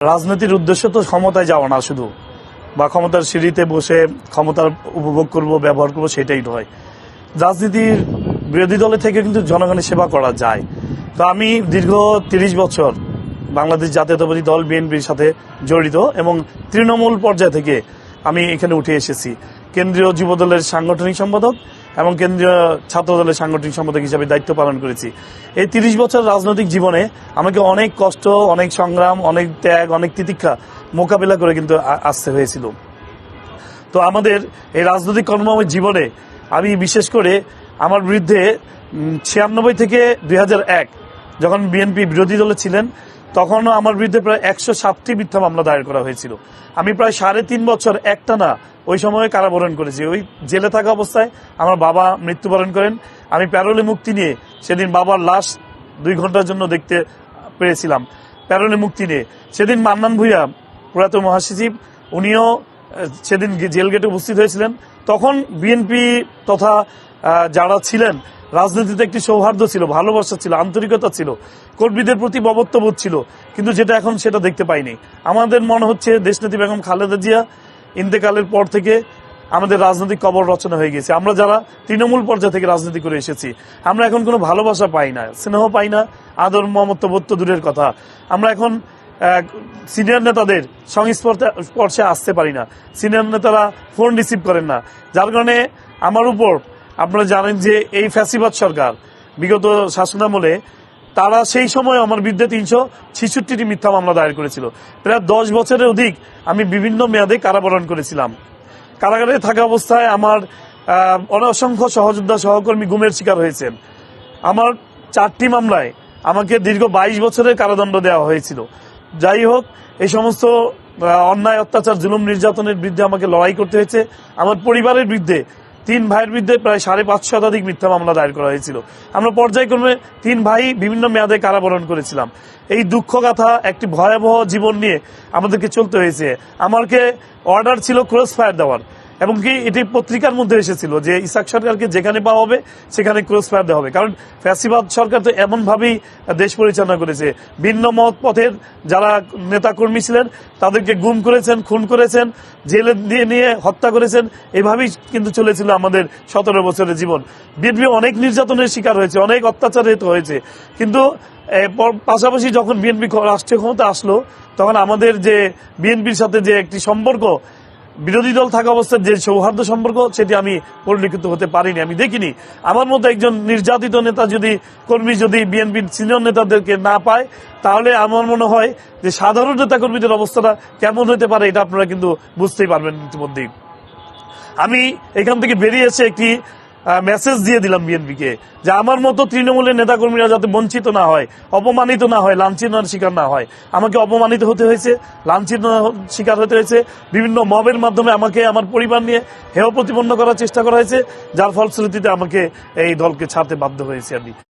রাজনীতির উদ্দেশ্য তো ক্ষমতায় যাওয়া না শুধু, বা ক্ষমতার সিঁড়িতে বসে ক্ষমতার উপভোগ করব, ব্যবহার করব, সেটাই নয়। রাজনীতির বিরোধী দলে থেকে কিন্তু জনগণের সেবা করা যায়। তো আমি দীর্ঘ 30 বছর বাংলাদেশ জাতীয়তাবাদী দল বিএনপির সাথে জড়িত এবং তৃণমূল পর্যায় থেকে আমি এখানে উঠে এসেছি। কেন্দ্রীয় যুব দলের সাংগঠনিক সম্পাদক এবং কেন্দ্রীয় ছাত্র দলের সাংগঠনিক সম্পাদক হিসাবে দায়িত্ব পালন করেছি। এই 30 বছর রাজনৈতিক জীবনে আমাকে অনেক কষ্ট, অনেক সংগ্রাম, অনেক ত্যাগ, অনেক তিতিক্ষা মোকাবিলা করে কিন্তু আসতে হয়েছিল। তো আমাদের এই রাজনৈতিক কর্মময় জীবনে আমি বিশেষ করে আমার বিরুদ্ধে 96 থেকে 2001 যখন বিএনপি বিরোধী দলে ছিলেন তখনও আমার বিরুদ্ধে প্রায় 107টি মিথ্যা মামলা দায়ের করা হয়েছিল। আমি প্রায় 3.5 বছর একটানা ওই সময়ে কারাবরণ করেছি। ওই জেলে থাকা অবস্থায় আমার বাবা মৃত্যুবরণ করেন। আমি প্যারোলে মুক্তি নিয়ে সেদিন বাবার লাশ 2 ঘন্টার জন্য দেখতে পেরেছিলাম। প্যারোলে মুক্তি নিয়ে সেদিন মান্নান ভূঁইয়া প্রয়াত মহাসচিব উনিও সেদিন জেল গেটে উপস্থিত হয়েছিলেন। তখন বিএনপি তথা যারা ছিলেন রাজনীতিতে একটি সৌহার্দ্য ছিল, ভালোবাসা ছিল, আন্তরিকতা ছিল, কর্মীদের প্রতি মমত্ববোধ ছিল, কিন্তু যেটা এখন সেটা দেখতে পাইনি। আমাদের মনে হচ্ছে দেশনেত্রী বেগম খালেদা জিয়া ইন্তেকালের পর থেকে আমাদের রাজনৈতিক কবর রচনা হয়ে গেছে। আমরা যারা তৃণমূল পর্যায় থেকে রাজনীতি করে এসেছি আমরা এখন কোনো ভালোবাসা পাই না, স্নেহ পাই না, আদর মমত্ববোধ তো দূরের কথা। আমরা এখন সিনিয়র নেতাদের সংস্পর্শে আসতে পারি না, সিনিয়র নেতারা ফোন রিসিভ করেন না, যার কারণে আমার উপর আপনারা জানেন যে এই ফ্যাসিবাদ সরকার বিগত শাসনামলে তারা সেই সময় আমার বিরুদ্ধে 366টি মিথ্যা মামলা দায়ের করেছিল। প্রায় 10 বছরের অধিক আমি বিভিন্ন মেয়াদে কারাবরণ করেছিলাম। কারাগারে থাকা অবস্থায় আমার অসংখ্য সহযোদ্ধা সহকর্মী গুমের শিকার হয়েছেন। আমার 4টি মামলায় আমাকে দীর্ঘ 22 বছরের কারাদণ্ড দেওয়া হয়েছিল। যাই হোক, এই সমস্ত অন্যায়, অত্যাচার, জুলুম, নির্যাতনের বিরুদ্ধে আমাকে লড়াই করতে হয়েছে। আমার পরিবারের বিরুদ্ধে 3 ভাইয়ের বিরুদ্ধে প্রায় 550 শতাধিক মিথ্যা মামলা দায়ের করা হয়েছিল। আমরা পর্যায়ক্রমে 3 ভাই বিভিন্ন মেয়াদে কারাবরণ করেছিলাম। এই দুঃখগাথা, একটি ভয়াবহ জীবন নিয়ে আমাদেরকে চলতে হয়েছে। আমাকে অর্ডার ছিল ক্রস ফায়ার দেওয়ার, এবং কি এটি পত্রিকার মধ্যে এসেছিল যে ইসাক সরকারকে যেখানে পাওয়া হবে সেখানে ক্রস ফায়ার দেওয়া হবে। কারণ ফ্যাসিবাদ সরকার তো এমনভাবেই দেশ পরিচালনা করেছে, ভিন্ন মত পথের যারা নেতাকর্মী ছিলেন তাদেরকে গুম করেছেন, খুন করেছেন, জেলে দিয়ে নিয়ে হত্যা করেছেন। এভাবেই কিন্তু চলেছিল আমাদের 17 বছরের জীবন। বিএনপি অনেক নির্যাতনের শিকার হয়েছে, অনেক অত্যাচারিত হয়েছে, কিন্তু পাশাপাশি যখন বিএনপি রাষ্ট্রীয় ক্ষমতা আসলো তখন আমাদের যে বিএনপির সাথে যে একটি সম্পর্ক, বিরোধী দল থাকা অবস্থায় যে সৌহার্দ্য সম্পর্ক, সেটি আমি পরিলক্ষিত হতে পারিনি, আমি দেখিনি। আমার মতো একজন নির্যাতিত নেতা যদি, কর্মী যদি বিএনপির সিনিয়র নেতাদেরকে না পায়, তাহলে আমার মনে হয় যে সাধারণ নেতা কর্মীদের অবস্থাটা কেমন হতে পারে এটা আপনারা কিন্তু বুঝতেই পারবেন ইতিমধ্যেই। আমি এখান থেকে বেরিয়ে এসে একটি মেসেজ দিয়ে দিলাম বিএনপিকে যে আমার মতো তৃণমূলের নেতাকর্মীরা যাতে বঞ্চিত না হয়, অপমানিত না হয়, লাঞ্ছনার শিকার না হয়। আমাকে অপমানিত হতে হয়েছে, লাঞ্ছিত শিকার হতে হয়েছে, বিভিন্ন মবের মাধ্যমে আমাকে আমার পরিবার নিয়ে হেয় প্রতিপন্ন করার চেষ্টা করা হয়েছে, যার ফলশ্রুতিতে আমাকে এই দলকে ছাড়তে বাধ্য হয়েছে আমি।